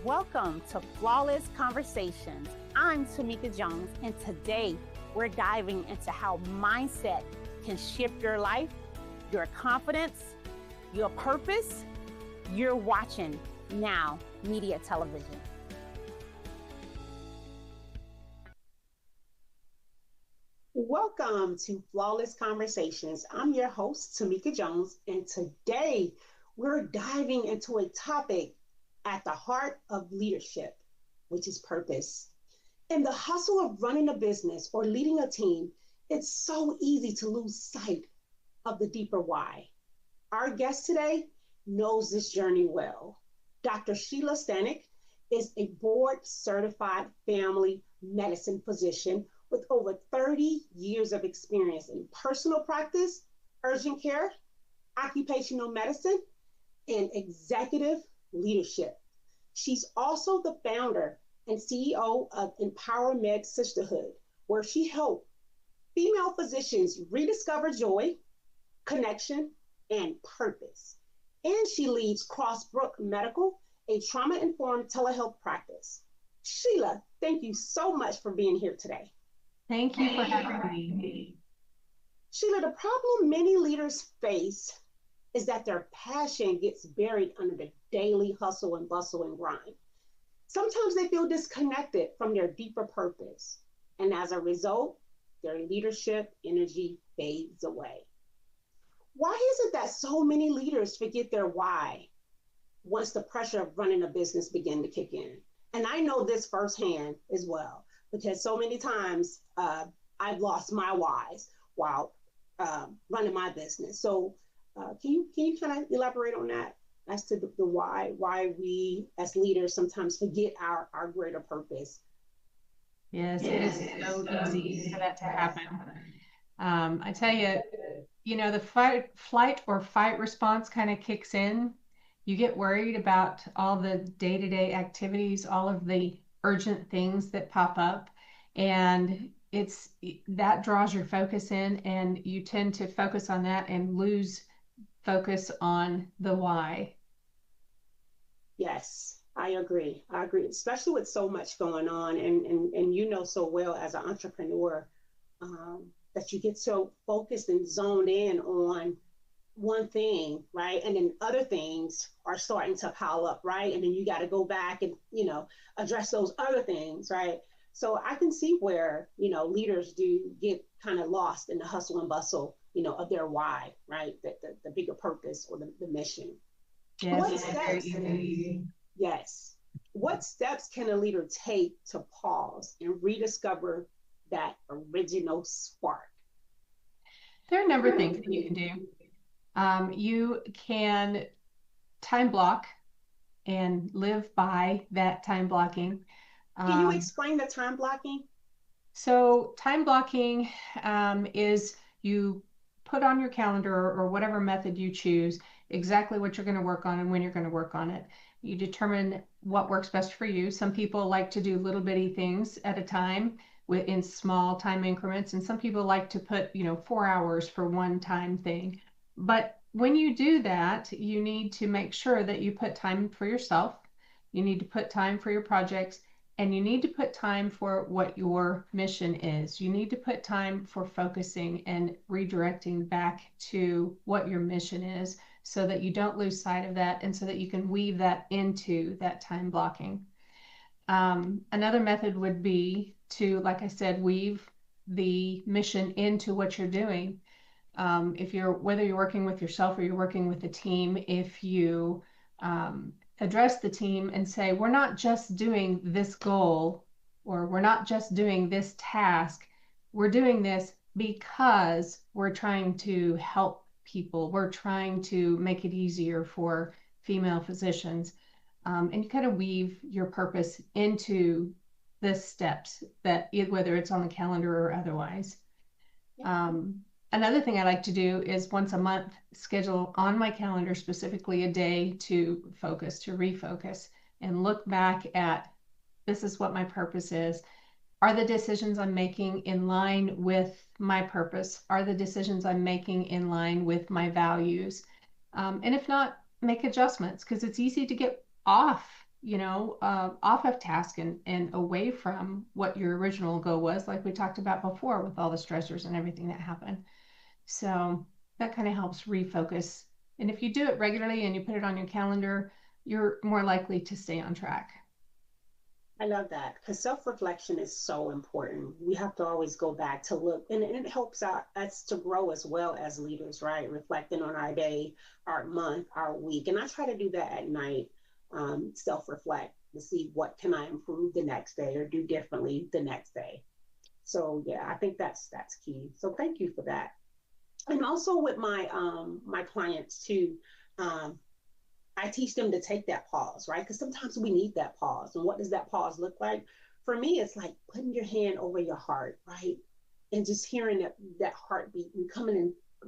Welcome to Flawless Conversations. I'm Tamika Jones, and today we're diving into how mindset can shift your life, your confidence, your purpose. You're watching Now Media Television. Welcome to Flawless Conversations. I'm your host, Tamika Jones, and today we're diving into a topic at the heart of leadership, which is purpose. In the hustle of running a business or leading a team, it's so easy to lose sight of the deeper why. Our guest today knows this journey well. Dr. Sheila Stanek is a board certified family medicine physician with over 30 years of experience in personal practice, urgent care, occupational medicine, and executive leadership. She's also the founder and CEO of EmpowerMed Sisterhood, where she helped female physicians rediscover joy, connection, and purpose. And she leads Crossbrook Medical, a trauma-informed telehealth practice. Sheila, thank you so much for being here today. Thank you for having me. Sheila, the problem many leaders face is that their passion gets buried under the daily hustle and bustle and grind. Sometimes they feel disconnected from their deeper purpose. And as a result, their leadership energy fades away. Why is it that so many leaders forget their why once the pressure of running a business begin to kick in? And I know this firsthand as well, because so many times I've lost my whys while running my business. So can you kind of elaborate on that as to the why we as leaders sometimes forget our greater purpose? Yes, it is so easy for that to happen. I tell you, the flight or fight response kind of kicks in. You get worried about all the day-to-day activities, all of the urgent things that pop up, and that draws your focus in, and you tend to focus on that and lose focus on the why. Yes, I agree. Especially with so much going on, and you know so well as an entrepreneur that you get so focused and zoned in on one thing, right? And then other things are starting to pile up, right? And then you got to go back and address those other things, right? So I can see where leaders do get kind of lost in the hustle and bustle, of their why, right? The bigger purpose or the mission. Yes, What steps can a leader take to pause and rediscover that original spark? there are a number of things that you can do. You can time block and live by that time blocking. Can you explain the time blocking? So time blocking is you put on your calendar or whatever method you choose exactly what you're going to work on and when you're going to work on it. You determine what works best for you. Some people like to do little bitty things at a time in small time increments, and some people like to put 4 hours for one time thing. But when you do that, you need to make sure that you put time for yourself. You need to put time for your projects. And you need to put time for what your mission is. You need to put time for focusing and redirecting back to what your mission is so that you don't lose sight of that and so that you can weave that into that time blocking. Another method would be to, like I said, weave the mission into what you're doing. Whether you're working with yourself or you're working with a team, if you address the team and say, we're not just doing this goal or we're not just doing this task, we're doing this because we're trying to help people. We're trying to make it easier for female physicians. And you kind of weave your purpose into the steps whether it's on the calendar or otherwise. Another thing I like to do is once a month schedule on my calendar specifically a day to refocus, and look back at this is what my purpose is. Are the decisions I'm making in line with my purpose? Are the decisions I'm making in line with my values? And if not, make adjustments, because it's easy to get off off of task and away from what your original goal was, like we talked about before with all the stressors and everything that happened. So that kind of helps refocus. And if you do it regularly and you put it on your calendar, you're more likely to stay on track. I love that because self reflection is so important. We have to always go back to look, and it helps us to grow as well as leaders, right? Reflecting on our day, our month, our week. And I try to do that at night, self reflect to see what can I improve the next day or do differently the next day. So yeah, I think that's key. So thank you for that. And also with my clients too, um, I teach them to take that pause, right? Because sometimes we need that pause. And what does that pause look like? For me, it's like putting your hand over your heart, right? And just hearing that heartbeat and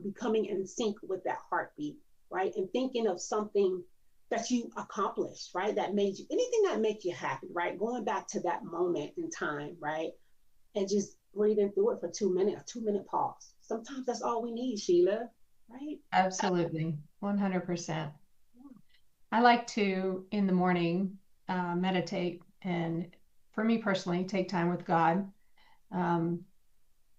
becoming in sync with that heartbeat, right? And thinking of something that you accomplished, right? That made you anything that makes you happy, right? Going back to that moment in time, right? And just breathing through it for 2 minutes, a 2 minute pause. Sometimes that's all we need, Sheila, right? Absolutely. 100%. I like to, in the morning, meditate and, for me personally, take time with God, um,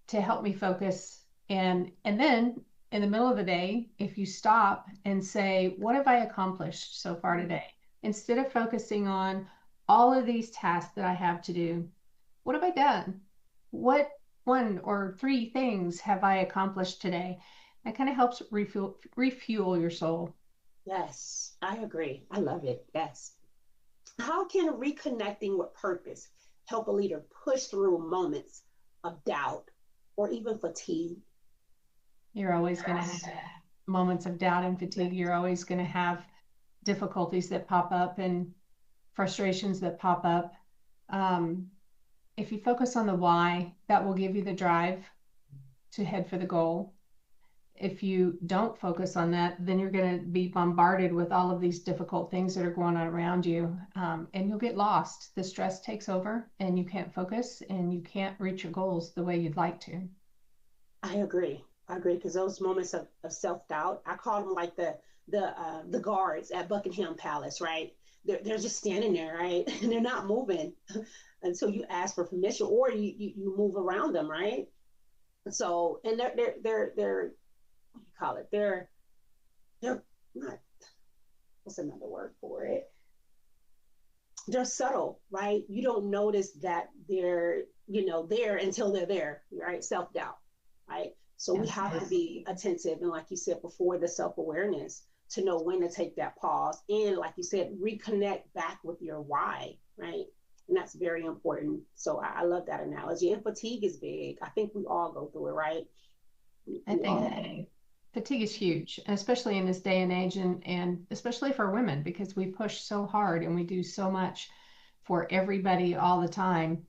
to help me focus. And then in the middle of the day, if you stop and say, what have I accomplished so far today? Instead of focusing on all of these tasks that I have to do, what have I done? What one or three things have I accomplished today? That kind of helps refuel your soul. Yes, I agree. I love it. Yes. How can reconnecting with purpose help a leader push through moments of doubt or even fatigue? You're always going to have moments of doubt and fatigue. You're always going to have difficulties that pop up and frustrations that pop up. Um, if you focus on the why, that will give you the drive to head for the goal. If you don't focus on that, then you're going to be bombarded with all of these difficult things that are going on around you, and you'll get lost. The stress takes over, and you can't focus, and you can't reach your goals the way you'd like to. I agree. I agree because those moments of self doubt, I call them like the guards at Buckingham Palace, right? They're just standing there, right, and they're not moving until you ask for permission or you move around them, right? So and they're what do you call it? They're not, what's another word for it? They're subtle, right? You don't notice that they're, there until they're there, right? Self doubt, right? So we Yes. have to be attentive. And like you said before, the self awareness to know when to take that pause. And like you said, reconnect back with your why, right? And that's very important. So I love that analogy. And fatigue is big. I think we all go through it, right? I We think all. fatigue is huge, especially in this day and age, and especially for women, because we push so hard and we do so much for everybody all the time.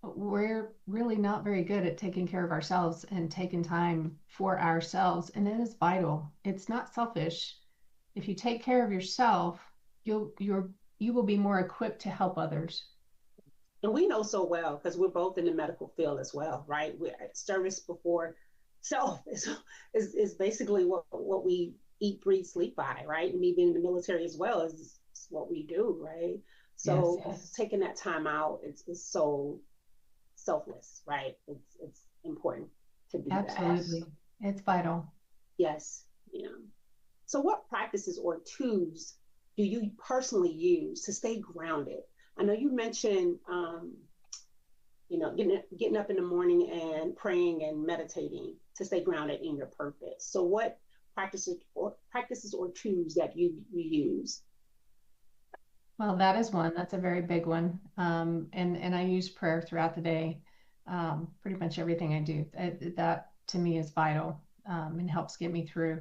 We're really not very good at taking care of ourselves and taking time for ourselves, and it is vital. It's not selfish. If you take care of yourself, you will be more equipped to help others. And we know so well because we're both in the medical field as well, right? We're service before self is basically what we eat, breathe, sleep by, right? And even in the military as well is what we do, right? Yes, So taking that time out is so selfless, right? It's important to do that. absolutely. It's vital. Yes. Yeah. So what practices or tools do you personally use to stay grounded? I know you mentioned getting up in the morning and praying and meditating to stay grounded in your purpose. So what practices or tools that you use? Well, that is one. That's a very big one. And I use prayer throughout the day. Pretty much everything I do. That to me is vital, and helps get me through.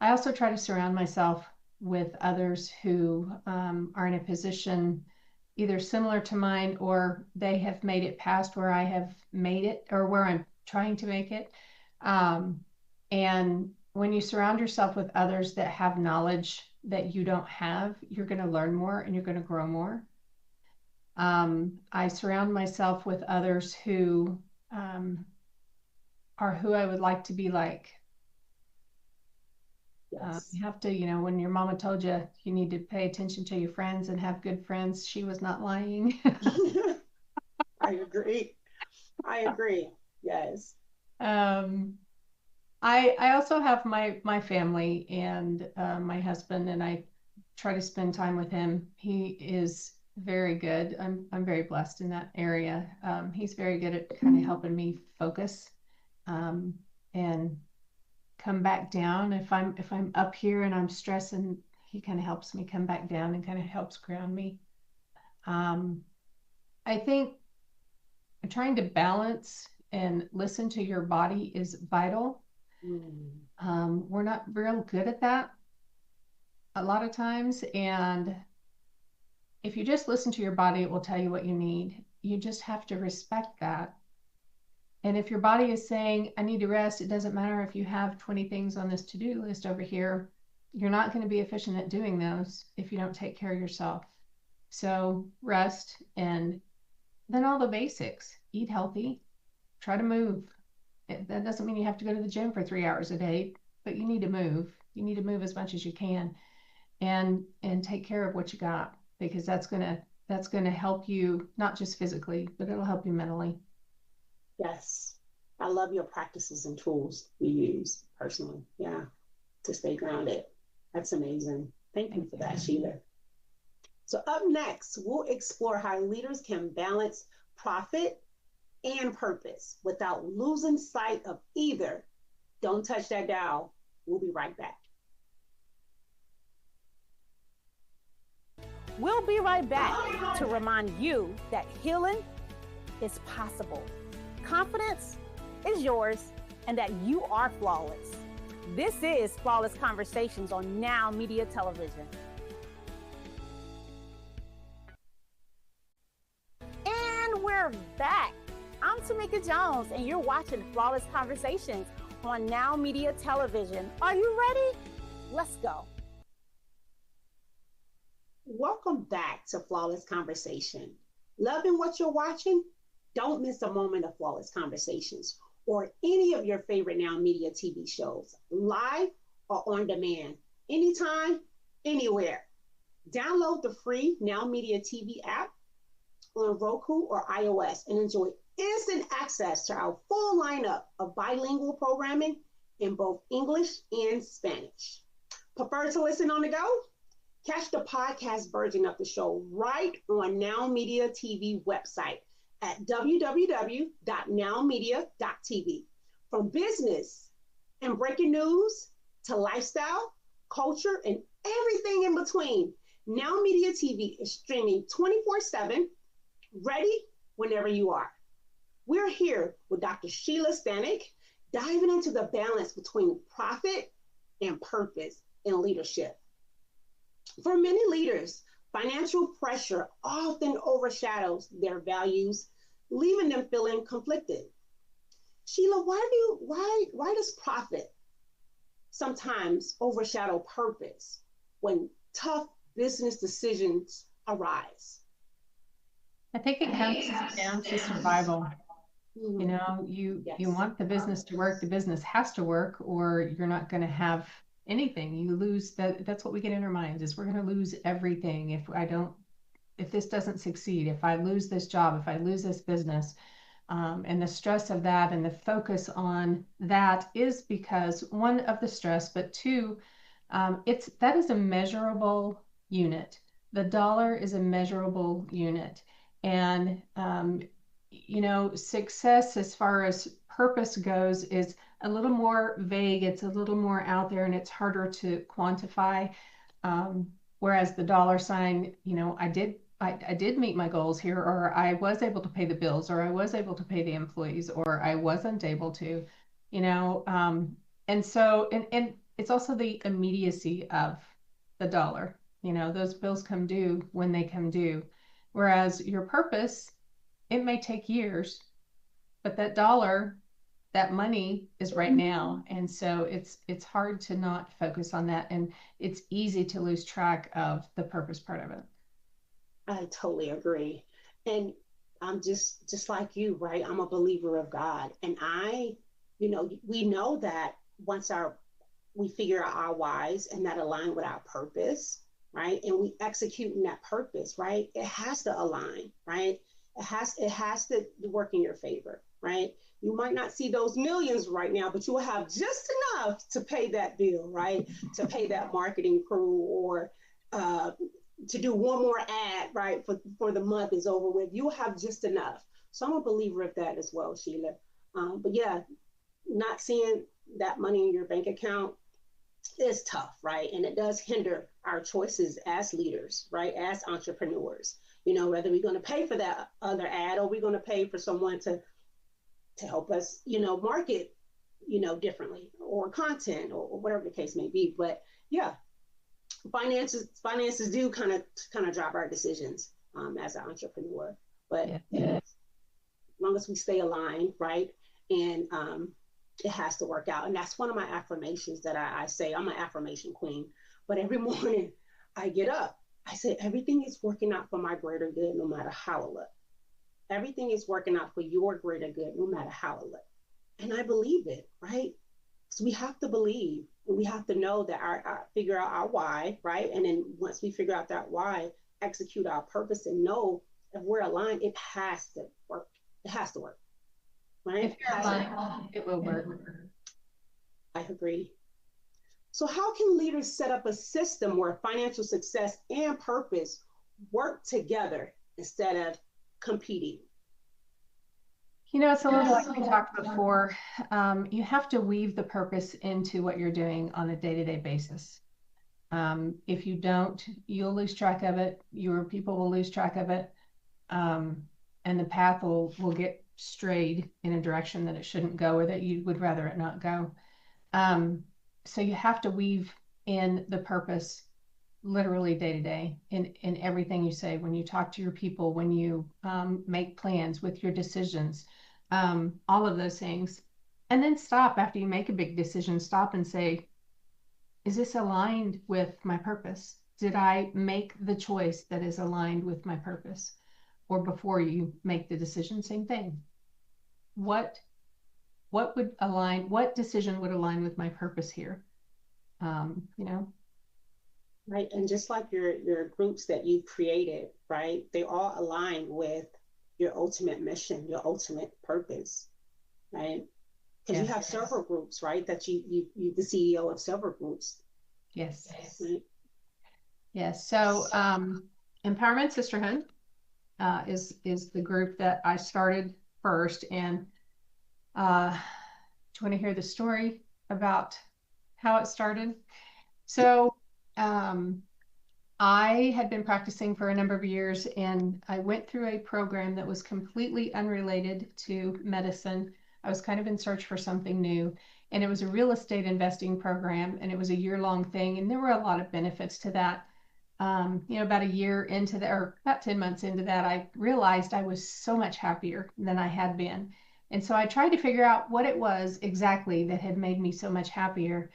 I also try to surround myself with others who, are in a position either similar to mine, or they have made it past where I have made it, or where I'm trying to make it. Um, and when you surround yourself with others that have knowledge that you don't have, you're going to learn more and you're going to grow more. I surround myself with others who, um, are who I would like to be like. Yes. You have to, when your mama told you you need to pay attention to your friends and have good friends, she was not lying. I agree. I agree. Yes. um, I also have my family and my husband, and I try to spend time with him. He is very good. I'm very blessed in that area. He's very good at kind of helping me focus um, and come back down. If I'm up here and I'm stressing, he kind of helps me come back down and kind of helps ground me. Um, I think trying to balance and listen to your body is vital. Mm. We're not real good at that a lot of times. And if you just listen to your body, it will tell you what you need. You just have to respect that. And if your body is saying, I need to rest, it doesn't matter if you have 20 things on this to do list over here. You're not going to be efficient at doing those if you don't take care of yourself. So rest, and then all the basics: eat healthy, try to move. That doesn't mean you have to go to the gym for 3 hours a day, but you need to move. You need to move as much as you can, and take care of what you got, because that's gonna help you not just physically, but it'll help you mentally. Yes. I love your practices and tools you use personally. Yeah. To stay grounded. That's amazing. Thank you Thank for you. that, Sheila. So, up next, we'll explore how leaders can balance profit and purpose without losing sight of either. Don't touch that dial. We'll be right back. We'll be right back to remind you that healing is possible. Confidence is yours, and that you are flawless. This is Flawless Conversations on Now Media Television. And we're back. I'm Tamika Jones, and you're watching Flawless Conversations on Now Media Television. Are you ready? Let's go. Welcome back to Flawless Conversation. Loving what you're watching? Don't miss a moment of Flawless Conversations or any of your favorite Now Media TV shows, live or on demand, anytime, anywhere. Download the free Now Media TV app on Roku or iOS and enjoy instant access to our full lineup of bilingual programming in both English and Spanish. Prefer to listen on the go? Catch the podcast version of the show right on Now Media TV website at www.nowmedia.tv. From business and breaking news to lifestyle, culture, and everything in between, Now Media TV is streaming 24/7, ready whenever you are. We're here with Dr. Sheila Stanek, diving into the balance between profit and purpose in leadership. For many leaders, financial pressure often overshadows their values, leaving them feeling conflicted. Sheila, why does profit sometimes overshadow purpose when tough business decisions arise? I think it comes down to survival. Mm, You yes. want the business to work, the business has to work, or you're not going to have anything. You lose that. That's what we get in our minds, is we're going to lose everything if this doesn't succeed, if I lose this job, if I lose this business. And the stress of that and the focus on that is because, one, of the stress, but two, that is a measurable unit. The dollar is a measurable unit. And success as far as purpose goes is a little more vague. It's a little more out there, and it's harder to quantify. Um, Whereas the dollar sign, I did meet my goals here, or I was able to pay the bills, or I was able to pay the employees, or I wasn't able to, you know. And so, and it's also the immediacy of the dollar. Those bills come due when they come due. Whereas your purpose, it may take years, but that dollar, that money is right now. And so it's hard to not focus on that. And it's easy to lose track of the purpose part of it. I totally agree. And I'm just like you, right? I'm a believer of God. And we know that once our we figure out our whys and that align with our purpose, right? And we execute in that purpose, right? It has to align, right? It has to work in your favor, right? You might not see those millions right now, but you will have just enough to pay that bill, right? To pay that marketing crew, or to do one more ad, right? For the month is over with. You will have just enough. So I'm a believer of that as well, Sheila. But yeah, not seeing that money in your bank account is tough, right? And it does hinder our choices as leaders, right? As entrepreneurs, whether we're going to pay for that other ad, or we're going to pay for someone to help us, market, differently, or content, or whatever the case may be. But yeah, finances do kind of drive our decisions as an entrepreneur. But as long as we stay aligned, right? And it has to work out. And that's one of my affirmations that I say. I'm an affirmation queen. But every morning I get up, I say, everything is working out for my greater good, no matter how it looks. Everything is working out for your greater good, no matter how it looks. And I believe it, right? So we have to believe, and we have to know that our figure out our why, right? And then once we figure out that why, execute our purpose, and know if we're aligned, it has to work. It has to work, right? If you're aligned, it will work. I agree. So how can leaders set up a system where financial success and purpose work together instead of competing? It's a little like we talked before. You have to weave the purpose into what you're doing on a day-to-day basis. If you don't, you'll lose track of it. Your people will lose track of it. And the path will get strayed in a direction that it shouldn't go, or that you would rather it not go. So you have to weave in the purpose literally day to day in everything you say, when you talk to your people, when you make plans, with your decisions, all of those things. And then stop after you make a big decision, stop and say, is this aligned with my purpose? Did I make the choice that is aligned with my purpose? Or before you make the decision, same thing. What decision would align with my purpose here? Right. And just like your groups that you've created, right? They all align with your ultimate mission, your ultimate purpose, right? Because you have several groups, right? That you the CEO of several groups. Yes. Right? Yes. So Empowerment Sisterhood is the group that I started first. And do you want to hear the story about how it started? So I had been practicing for a number of years, and I went through a program that was completely unrelated to medicine. I was kind of in search for something new, and it was a real estate investing program, and it was a year-long thing, and there were a lot of benefits to that. About a year into that, or about 10 months into that, I realized I was so much happier than I had been. And so I tried to figure out what it was exactly that had made me so much happier.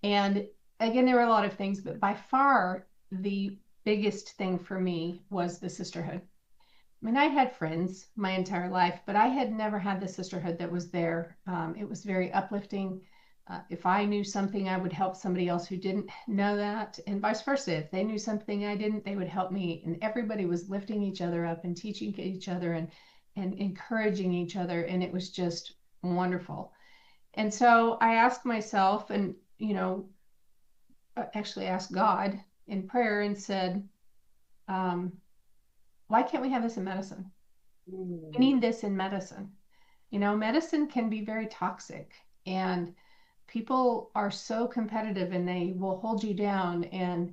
And again, there were a lot of things, but by far the biggest thing for me was the sisterhood. I mean, I had friends my entire life, but I had never had the sisterhood that was there. It was very uplifting. If I knew something, I would help somebody else who didn't know that, and vice versa. If they knew something I didn't, they would help me. And everybody was lifting each other up and teaching each other and encouraging each other. And it was just wonderful. And so I asked myself, and, actually asked God in prayer and said, why can't we have this in medicine? We need this in medicine. Medicine can be very toxic, and people are so competitive, and they will hold you down, and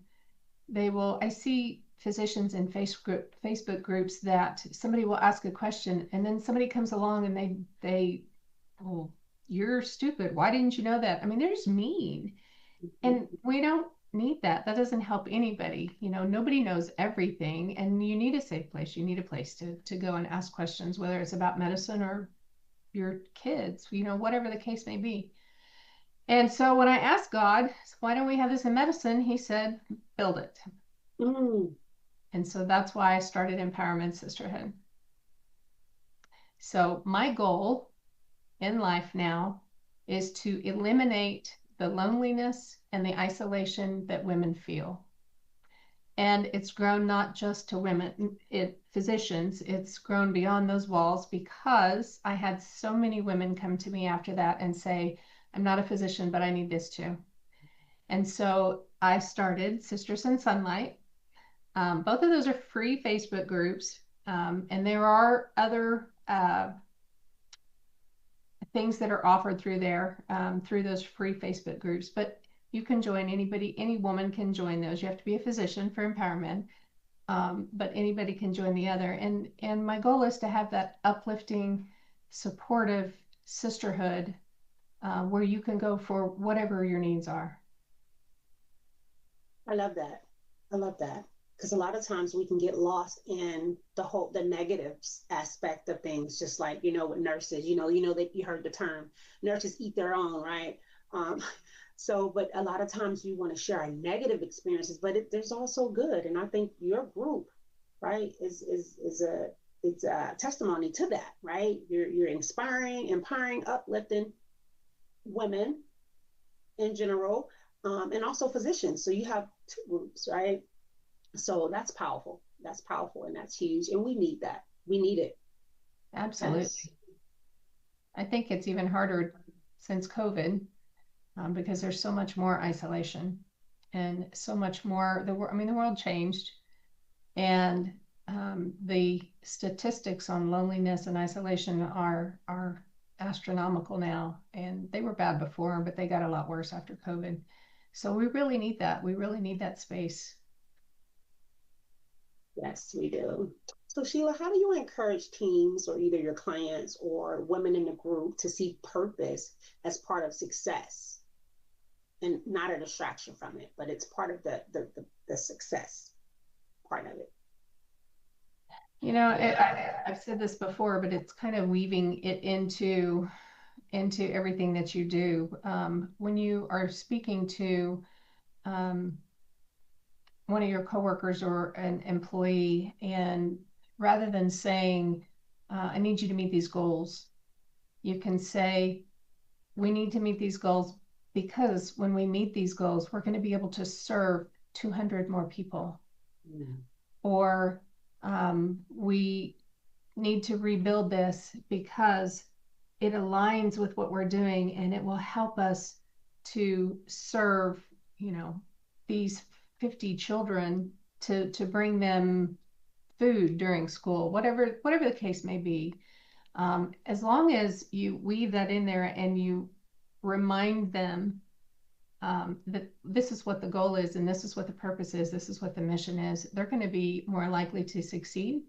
I see physicians in Facebook groups that somebody will ask a question, and then somebody comes along and oh, you're stupid. Why didn't you know that? I mean, they're just mean. And we don't need that. That doesn't help anybody. Nobody knows everything, and you need a safe place. You need a place to go and ask questions, whether it's about medicine or your kids, whatever the case may be. And so when I asked God, why don't we have this in medicine? He said, build it. And so that's why I started Empowerment Sisterhood. So my goal in life now is to eliminate the loneliness and the isolation that women feel. And it's grown not just to women, physicians, it's grown beyond those walls, because I had so many women come to me after that and say, I'm not a physician, but I need this too. And so I started Sisters in Sunlight. Both of those are free Facebook groups. And there are other things that are offered through there, through those free Facebook groups. But you can join, any woman can join those. You have to be a physician for empowerment, but anybody can join the other. And my goal is to have that uplifting, supportive sisterhood where you can go for whatever your needs are. I love that. I love that. Because a lot of times we can get lost in the negatives aspect of things, just like, with nurses, that you heard the term, nurses eat their own, right? But a lot of times we want to share our negative experiences, but there's also good. And I think your group, right, is a testimony to that, right? You're inspiring, empowering, uplifting women in general, and also physicians. So you have two groups, right? So that's powerful. That's powerful, and that's huge. And we need that. We need it. Absolutely. Yes. I think it's even harder since COVID, because there's so much more isolation and so much more. The world changed, and the statistics on loneliness and isolation are astronomical now. And they were bad before, but they got a lot worse after COVID. So we really need that. We really need that space. Yes, we do. So Sheila, how do you encourage teams, or either your clients or women in the group, to see purpose as part of success and not a distraction from it, but it's part of the success part of it? I've said this before, but it's kind of weaving it into everything that you do. When you are speaking to one of your coworkers or an employee, and rather than saying, I need you to meet these goals, you can say, we need to meet these goals because when we meet these goals, we're going to be able to serve 200 more people. Mm. Or we need to rebuild this because it aligns with what we're doing, and it will help us to serve, these 50 children to bring them food during school, whatever the case may be. As long as you weave that in there and you remind them that this is what the goal is, and this is what the purpose is, this is what the mission is, they're going to be more likely to succeed.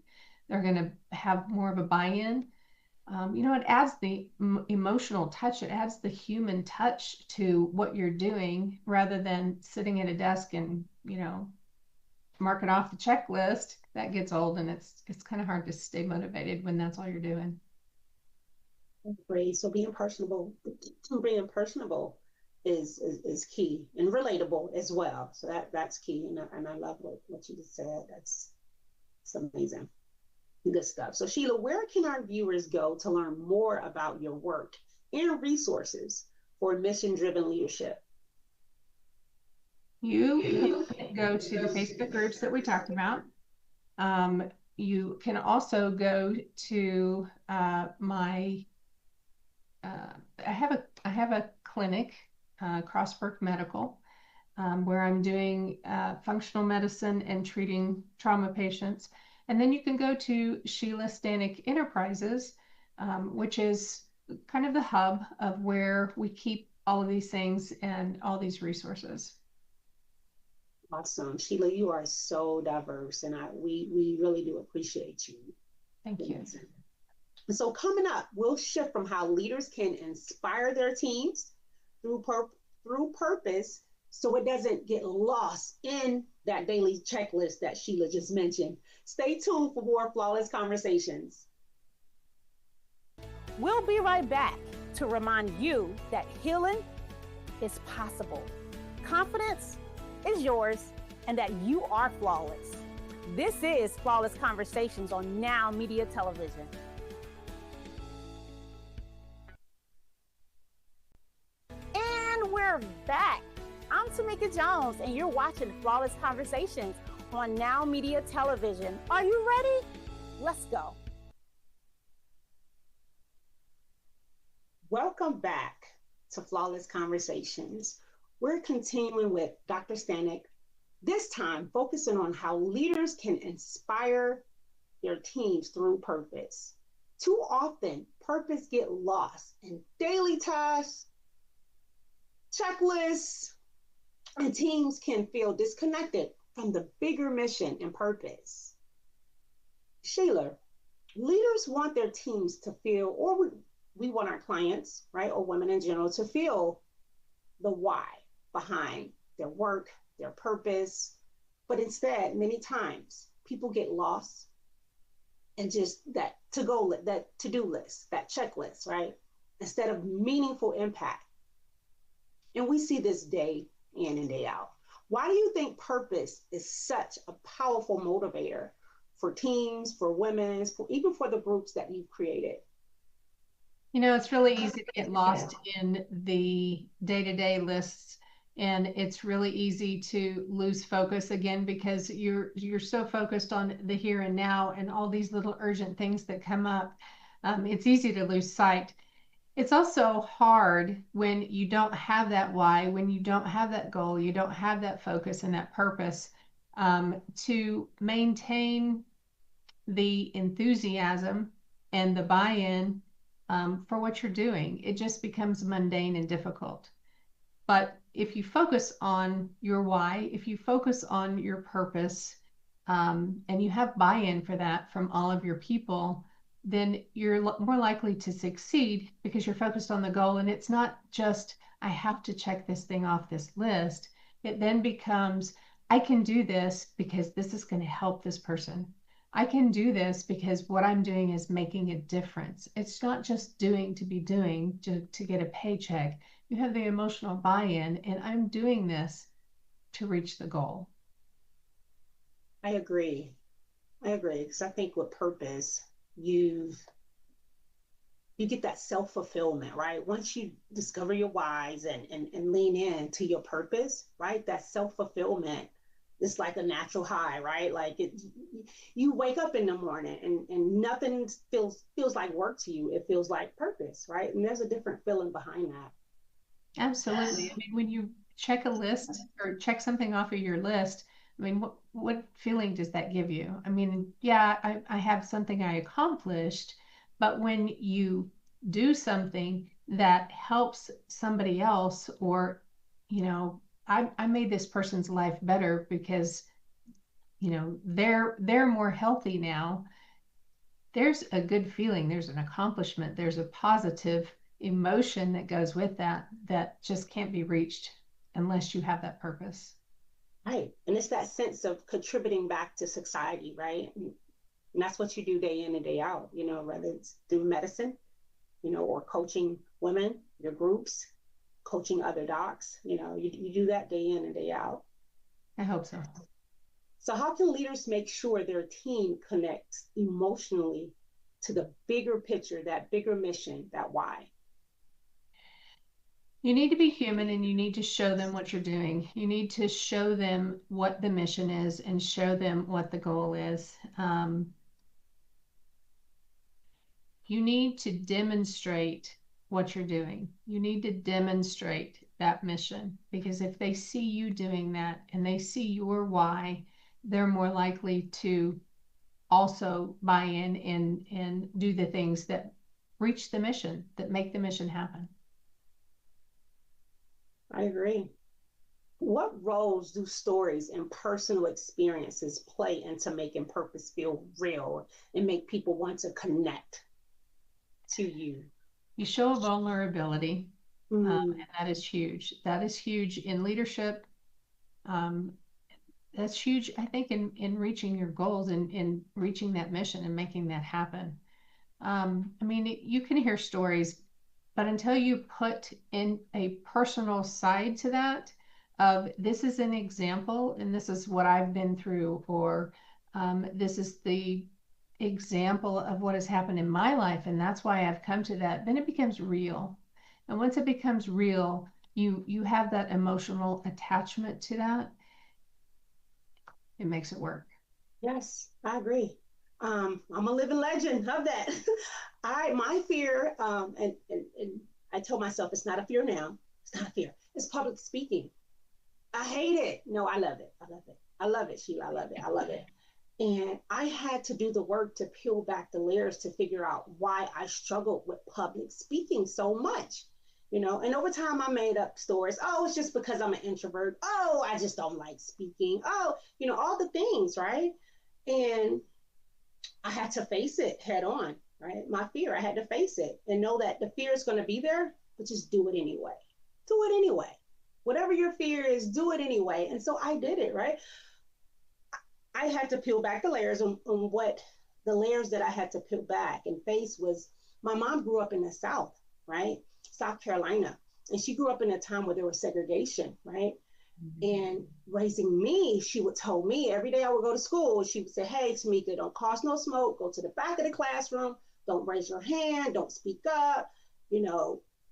They're going to have more of a buy-in. It adds the emotional touch. It adds the human touch to what you're doing, rather than sitting at a desk and, mark it off the checklist. That gets old, and it's kind of hard to stay motivated when that's all you're doing. Great. So being personable is key, and relatable as well. So that's key. And I love what you just said. That's amazing. Good stuff. So Sheila, where can our viewers go to learn more about your work and resources for mission-driven leadership? You can go to the Facebook groups that we talked about. You can also go to my, I have a clinic, Crossburg Medical, where I'm doing functional medicine and treating trauma patients. And then you can go to Sheila Stanek Enterprises, which is kind of the hub of where we keep all of these things and all these resources. Awesome. Sheila, you are so diverse, and we really do appreciate you. Thank you. So coming up, we'll shift from how leaders can inspire their teams through purpose, so it doesn't get lost in that daily checklist that Sheila just mentioned. Stay tuned for more Flawless Conversations. We'll be right back to remind you that healing is possible. Confidence is yours, and that you are flawless. This is Flawless Conversations on Now Media Television. And we're back. I'm Tamika Jones, and you're watching Flawless Conversations on Now Media Television. Are you ready? Let's go. Welcome back to Flawless Conversations. We're continuing with Dr. Stanek, this time focusing on how leaders can inspire their teams through purpose. Too often, purpose get lost in daily tasks, checklists, and teams can feel disconnected from the bigger mission and purpose. Sheila, leaders want their teams to feel, or we want our clients, right, or women in general, to feel the why behind their work, their purpose. But instead, many times, people get lost in just that to-do list, that checklist, right? Instead of meaningful impact. And we see this day in and day out. Why do you think purpose is such a powerful motivator for teams, for women, even for the groups that you've created? You know, it's really easy to get lost in the day-to-day lists, and it's really easy to lose focus again because you're so focused on the here and now and all these little urgent things that come up. It's easy to lose sight. It's also hard when you don't have that why, when you don't have that goal, you don't have that focus and that purpose, to maintain the enthusiasm and the buy-in for what you're doing. It just becomes mundane and difficult. But if you focus on your why, if you focus on your purpose, and you have buy-in for that from all of your people, then you're more likely to succeed because you're focused on the goal. And it's not just, I have to check this thing off this list. It then becomes, I can do this because this is going to help this person. I can do this because what I'm doing is making a difference. It's not just doing to be doing to get a paycheck. You have the emotional buy-in, and I'm doing this to reach the goal. I agree. Because I think with purpose, you get that self-fulfillment, right? Once you discover your whys and lean in to your purpose, right? That self-fulfillment, it's like a natural high, right? Like you wake up in the morning and nothing feels like work to you. It feels like purpose, right? And there's a different feeling behind that. Absolutely. I mean, when you check a list or check something off of your list, I mean, what feeling does that give you? I mean, yeah, I have something I accomplished, but when you do something that helps somebody else, or, you know, I made this person's life better because, you know, they're more healthy now. There's a good feeling, there's an accomplishment, there's a positive emotion that goes with that just can't be reached unless you have that purpose. Right. And it's that sense of contributing back to society, right? And that's what you do day in and day out, you know, whether it's through medicine, you know, or coaching women, your groups, coaching other docs, you know, you do that day in and day out. I hope so. So how can leaders make sure their team connects emotionally to the bigger picture, that bigger mission, that why? You need to be human, and you need to show them what you're doing. You need to show them what the mission is and show them what the goal is. You need to demonstrate what you're doing. You need to demonstrate that mission, because if they see you doing that and they see your why, they're more likely to also buy in and do the things that reach the mission, that make the mission happen. I agree. What roles do stories and personal experiences play into making purpose feel real and make people want to connect to you? You show vulnerability, and that is huge. That is huge in leadership. That's huge, I think, in reaching your goals and in reaching that mission and making that happen. I mean, you can hear stories, but until you put in a personal side to that, of this is an example and this is what I've been through, or this is the example of what has happened in my life and that's why I've come to that, then it becomes real. And once it becomes real, you have that emotional attachment to that, it makes it work. Yes, I agree. I'm a living legend of that. My fear, and I told myself it's not a fear now. It's not a fear. It's public speaking. I hate it. No, I love it. I love it. I love it, Sheila. I love it. I love it. And I had to do the work to peel back the layers to figure out why I struggled with public speaking so much. And over time I made up stories. Oh, it's just because I'm an introvert. Oh, I just don't like speaking. Oh, all the things, right? And I had to face it head on, right? My fear, I had to face it and know that the fear is going to be there, but just do it anyway. Do it anyway. Whatever your fear is, do it anyway. And so I did it, right? I had to peel back the layers on what the layers that I had to peel back and face was my mom grew up in the South, right? South Carolina. And she grew up in a time where there was segregation, right? And raising me, she would tell me every day I would go to school, she would say, hey, Tamika, don't cause no smoke, go to the back of the classroom, don't raise your hand, don't speak up,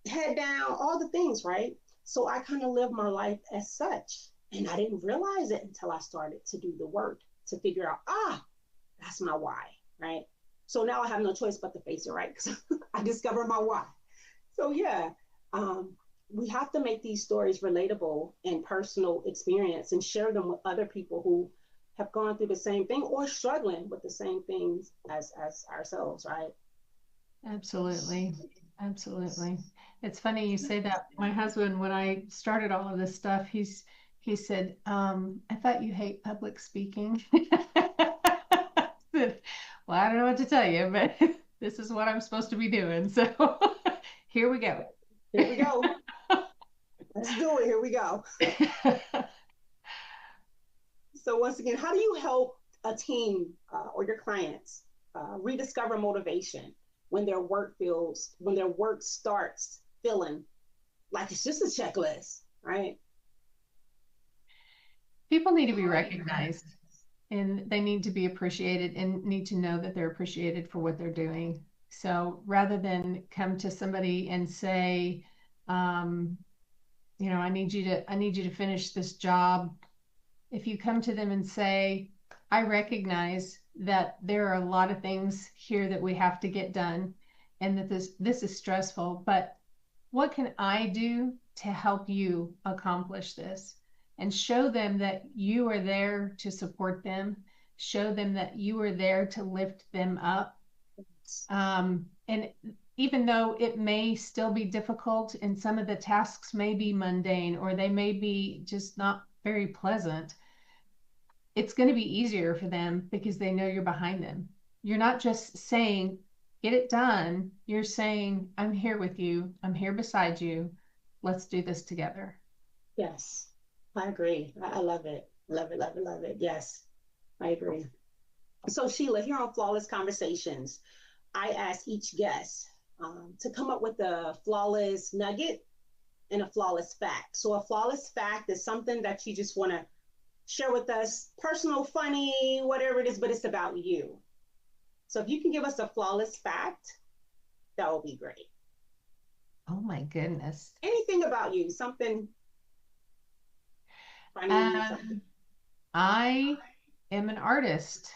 head down, all the things, right? So I kind of lived my life as such. And I didn't realize it until I started to do the work to figure out, that's my why, right? So now I have no choice but to face it, right? Because I discovered my why. So yeah, we have to make these stories relatable and personal experience and share them with other people who have gone through the same thing or struggling with the same things as ourselves, right? Absolutely. Absolutely. It's funny you say that. My husband, when I started all of this stuff, he said, I thought you hate public speaking. I said, well, I don't know what to tell you, but this is what I'm supposed to be doing. So here we go. Here we go. Let's do it. Here we go. So once again, how do you help a team or your clients rediscover motivation when their work starts feeling like it's just a checklist, right? People need to be recognized and they need to be appreciated and need to know that they're appreciated for what they're doing. So rather than come to somebody and say, I need you to finish this job. If you come to them and say, I recognize that there are a lot of things here that we have to get done and that this is stressful, but what can I do to help you accomplish this? And show them that you are there to support them, show them that you are there to lift them up. And even though it may still be difficult and some of the tasks may be mundane or they may be just not very pleasant, it's going to be easier for them because they know you're behind them. You're not just saying, get it done. You're saying, I'm here with you. I'm here beside you. Let's do this together. Yes, I agree. I love it. Love it, love it, love it. Yes, I agree. So Sheila, here on Flawless Conversations, I ask each guest to come up with a flawless nugget and a flawless fact. So a flawless fact is something that you just want to share with us, personal, funny, whatever it is, but it's about you. So if you can give us a flawless fact, that would be great. Oh my goodness. Anything about you, something funny, something. I am an artist.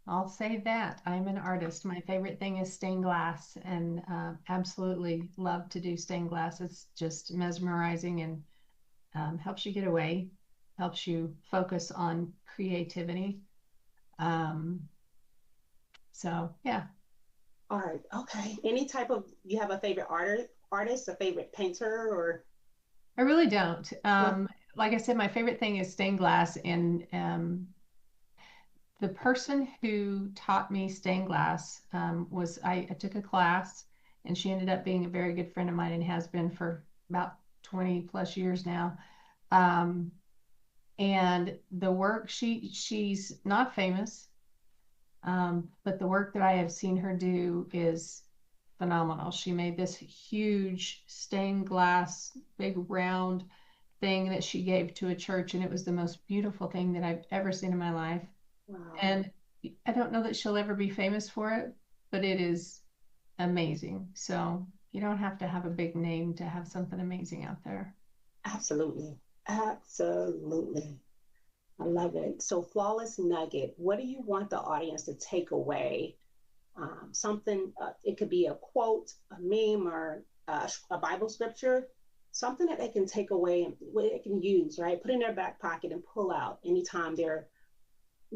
I'll say that. I'm an artist. My favorite thing is stained glass and absolutely love to do stained glass. It's just mesmerizing and helps you get away, helps you focus on creativity. So, yeah. All right. Okay. You have a favorite artist, a favorite painter, or? I really don't. Like I said, my favorite thing is stained glass and the person who taught me stained glass was I took a class and she ended up being a very good friend of mine and has been for about 20 plus years now. And the work she's not famous, but the work that I have seen her do is phenomenal. She made this huge stained glass, big round thing that she gave to a church, and it was the most beautiful thing that I've ever seen in my life. Wow. And I don't know that she'll ever be famous for it, but it is amazing. So You don't have to have a big name to have something amazing out there. Absolutely. Absolutely. I love it. So, flawless nugget, what do you want the audience to take away? Something, it could be a quote, a meme, or a Bible scripture, something that they can take away and they can use, right? Put in their back pocket and pull out anytime they're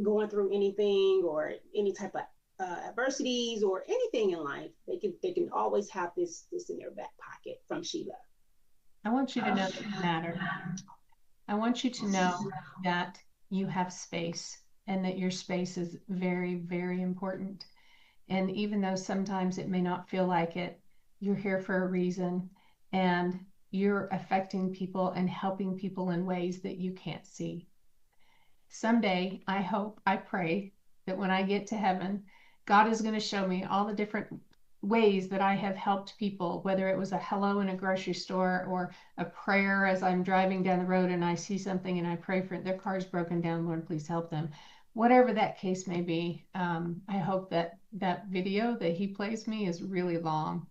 going through anything or any type of adversities or anything in life. They can always have this in their back pocket from Sheila. I want you to know that you matter. I want you to know that you have space and that your space is very, very important. And even though sometimes it may not feel like it, you're here for a reason and you're affecting people and helping people in ways that you can't see. Someday, I hope, I pray that when I get to heaven, God is going to show me all the different ways that I have helped people, whether it was a hello in a grocery store or a prayer as I'm driving down the road and I see something and I pray for it, their car's broken down, Lord, please help them. Whatever that case may be, I hope that that video that he plays me is really long.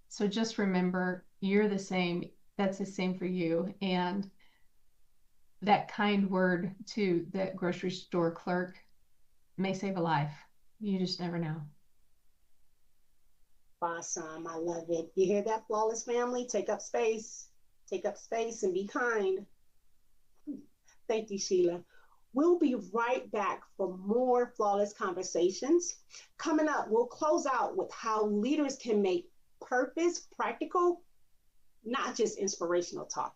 So just remember, you're the same. That's the same for you. And that kind word to that grocery store clerk may save a life. You just never know. Awesome. I love it. You hear that, flawless family? Take up space. Take up space and be kind. Thank you, Sheila. We'll be right back for more flawless conversations. Coming up, we'll close out with how leaders can make purpose practical, not just inspirational talk.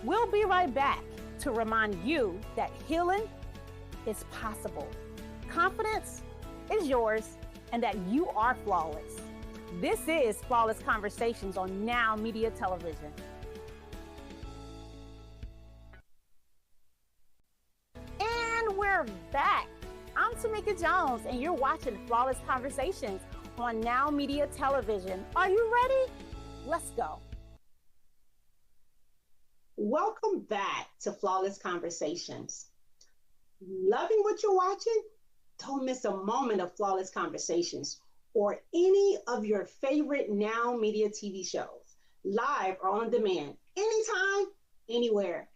We'll be right back to remind you that healing is possible. Confidence is yours and that you are flawless. This is Flawless Conversations on Now Media Television. And we're back. I'm Tamika Jones, and you're watching Flawless Conversations on Now Media Television. Are you ready? Let's go. Welcome back to Flawless Conversations. Loving what you're watching? Don't miss a moment of Flawless Conversations or any of your favorite Now Media TV shows, live or on demand, anytime, anywhere.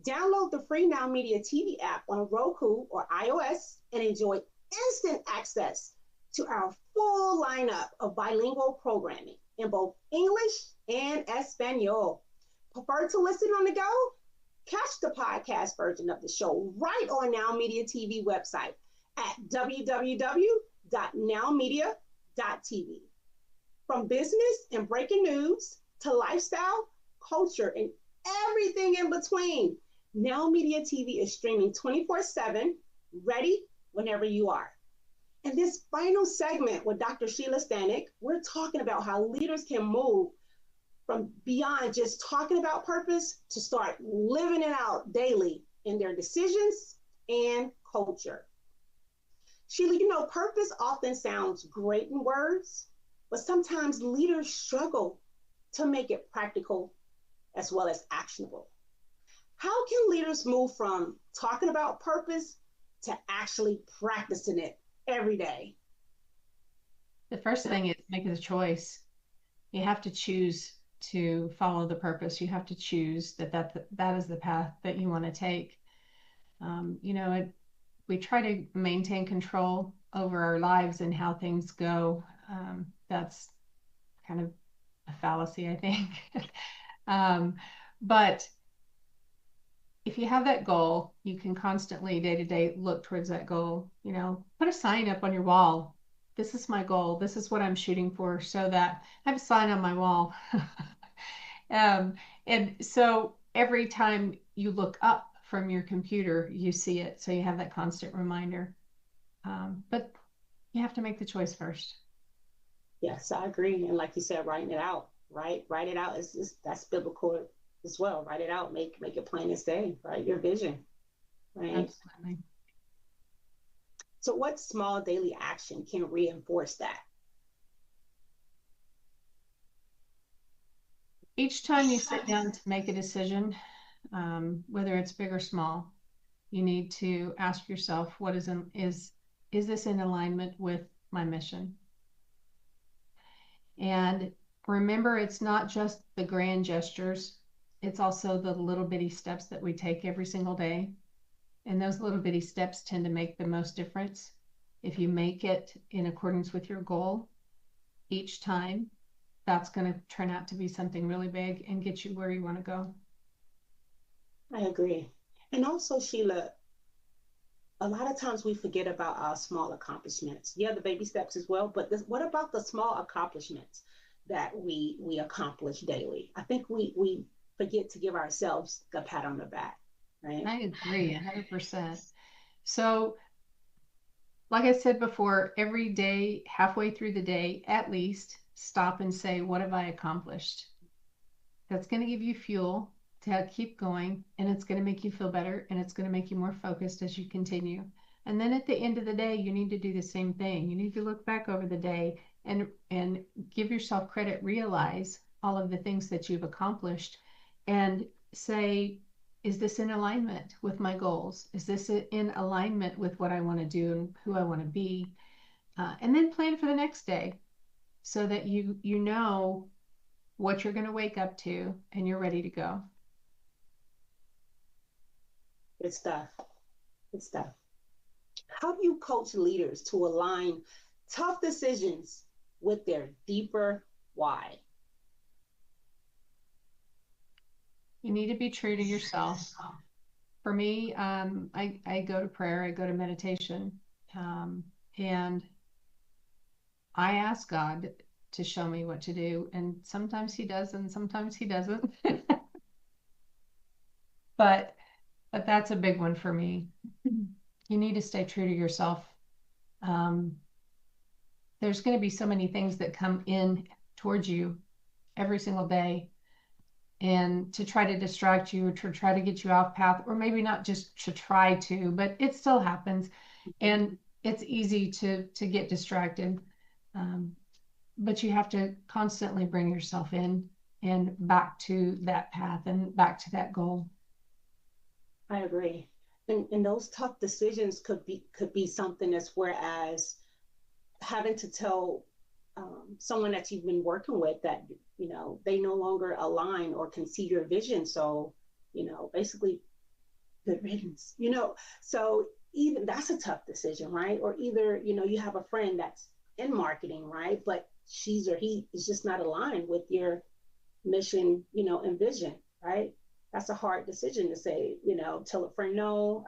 Download the free Now Media TV app on Roku or iOS and enjoy instant access to our full lineup of bilingual programming in both English and Espanol. Prefer to listen on the go? Catch the podcast version of the show right on Now Media TV website at www.nowmedia.tv. From business and breaking news to lifestyle, culture, and everything in between, Now Media TV is streaming 24/7, ready whenever you are. In this final segment with Dr. Sheila Stanek, we're talking about how leaders can move from beyond just talking about purpose to start living it out daily in their decisions and culture. Sheila, purpose often sounds great in words, but sometimes leaders struggle to make it practical as well as actionable. How can leaders move from talking about purpose to actually practicing it every day? The first thing is make a choice. You have to choose to follow the purpose. You have to choose that is the path that you want to take. We try to maintain control over our lives and how things go. That's kind of a fallacy, I think. But if you have that goal, you can constantly day to day look towards that goal. Put a sign up on your wall. This is my goal. This is what I'm shooting for, so that I have a sign on my wall. And so every time you look up from your computer, you see it. So you have that constant reminder. But you have to make the choice first. Yes, I agree. And like you said, writing it out, right? Write it out. That's biblical as well. Write it out. Make it plain as day, right? Your vision, right? Absolutely. So what small daily action can reinforce that? Each time you sit down to make a decision, whether it's big or small, you need to ask yourself, is this in alignment with my mission? And remember, it's not just the grand gestures, it's also the little bitty steps that we take every single day. And those little bitty steps tend to make the most difference. If you make it in accordance with your goal each time, that's going to turn out to be something really big and get you where you want to go. I agree. And also, Sheila, a lot of times we forget about our small accomplishments. Yeah, the baby steps as well, but what about the small accomplishments that we accomplish daily? I think we forget to give ourselves the pat on the back, right? I agree 100%. So, like I said before, every day, halfway through the day, at least stop and say, what have I accomplished? That's going to give you fuel to keep going, and it's going to make you feel better, and it's going to make you more focused as you continue. And then at the end of the day, you need to do the same thing. You need to look back over the day and give yourself credit, realize all of the things that you've accomplished, and say, is this in alignment with my goals? Is this in alignment with what I want to do and who I want to be? And then plan for the next day so that you know what you're going to wake up to and you're ready to go. Good stuff. Good stuff. How do you coach leaders to align tough decisions with their deeper why? You need to be true to yourself. For me, I go to prayer, I go to meditation, and I ask God to show me what to do. And sometimes he does, and sometimes he doesn't. but that's a big one for me. You need to stay true to yourself. There's going to be so many things that come in towards you every single day, and to try to distract you, to try to get you off path, or maybe not just to try to, but it still happens. And it's easy to get distracted. But you have to constantly bring yourself in and back to that path and back to that goal. I agree. And those tough decisions could be something as whereas having to tell someone that you've been working with that, they no longer align or can see your vision. So, basically good riddance, so even that's a tough decision, right? Or either, you have a friend that's in marketing, right? But she's or he is just not aligned with your mission, and vision, right? That's a hard decision to say, tell a friend no,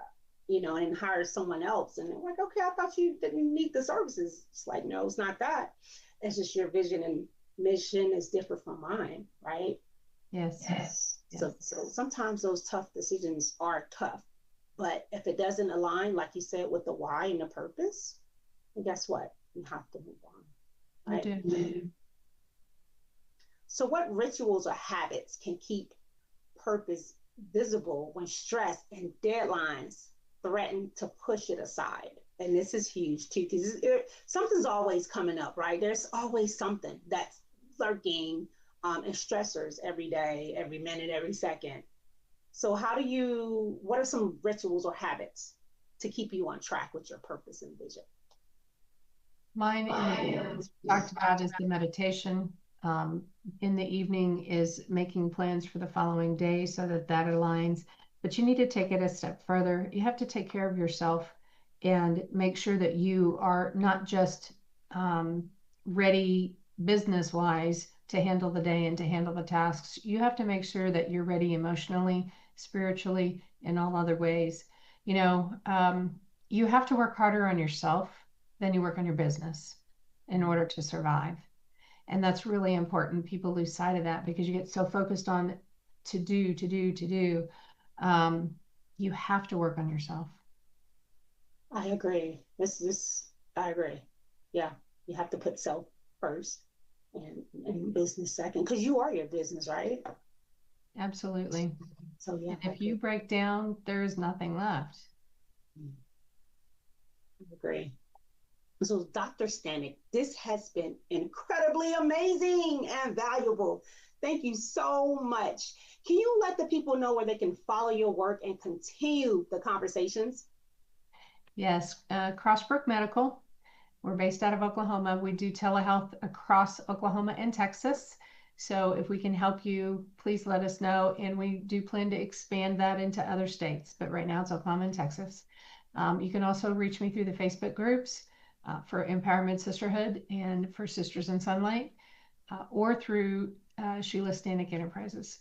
and hire someone else. And they're like, okay, I thought you didn't need the services. It's like, no, it's not that. It's just your vision and mission is different from mine, right? Yes. So sometimes those tough decisions are tough, but if it doesn't align, like you said, with the why and the purpose, then guess what? You have to move on. Right? You do. So what rituals or habits can keep purpose visible when stress and deadlines threaten to push it aside? And this is huge too, because something's always coming up, right? There's always something that's lurking and stressors every day, every minute, every second. So what are some rituals or habits to keep you on track with your purpose and vision? Mine, as we talked about, is the meditation. In the evening is making plans for the following day so that aligns. But you need to take it a step further. You have to take care of yourself and make sure that you are not just ready business-wise to handle the day and to handle the tasks. You have to make sure that you're ready emotionally, spiritually, in all other ways. You have to work harder on yourself than you work on your business in order to survive. And that's really important. People lose sight of that because you get so focused on to do. You have to work on yourself. I agree. I agree. Yeah, you have to put self first and business second, because you are your business, right? Absolutely. So yeah. And if you break down, there is nothing left. I agree. So Dr. Stanek, this has been incredibly amazing and valuable. Thank you so much. Can you let the people know where they can follow your work and continue the conversations? Yes, Crossbrook Medical. We're based out of Oklahoma. We do telehealth across Oklahoma and Texas. So if we can help you, please let us know. And we do plan to expand that into other states, but right now it's Oklahoma and Texas. You can also reach me through the Facebook groups for Empowerment Sisterhood and for Sisters in Sunlight, or through Sheila Stanek Enterprises.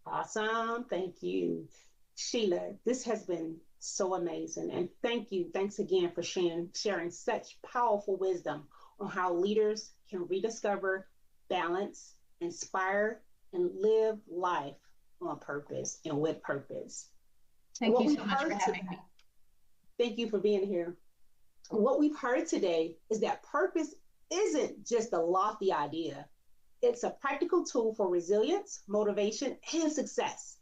Awesome. Thank you, Sheila. This has been so amazing. And thank you. Thanks again for sharing such powerful wisdom on how leaders can rediscover balance, inspire, and live life on purpose and with purpose. Thank you so much for having me. Thank you for being here. What we've heard today is that purpose isn't just a lofty idea. It's a practical tool for resilience, motivation, and success.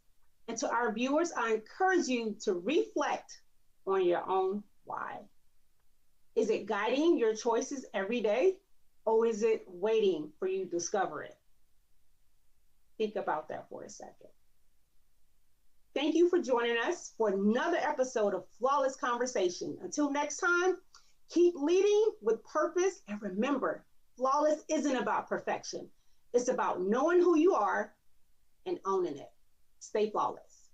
And to our viewers, I encourage you to reflect on your own why. Is it guiding your choices every day, or is it waiting for you to discover it? Think about that for a second. Thank you for joining us for another episode of Flawless Conversation. Until next time, keep leading with purpose, and remember, flawless isn't about perfection. It's about knowing who you are and owning it. Stay flawless.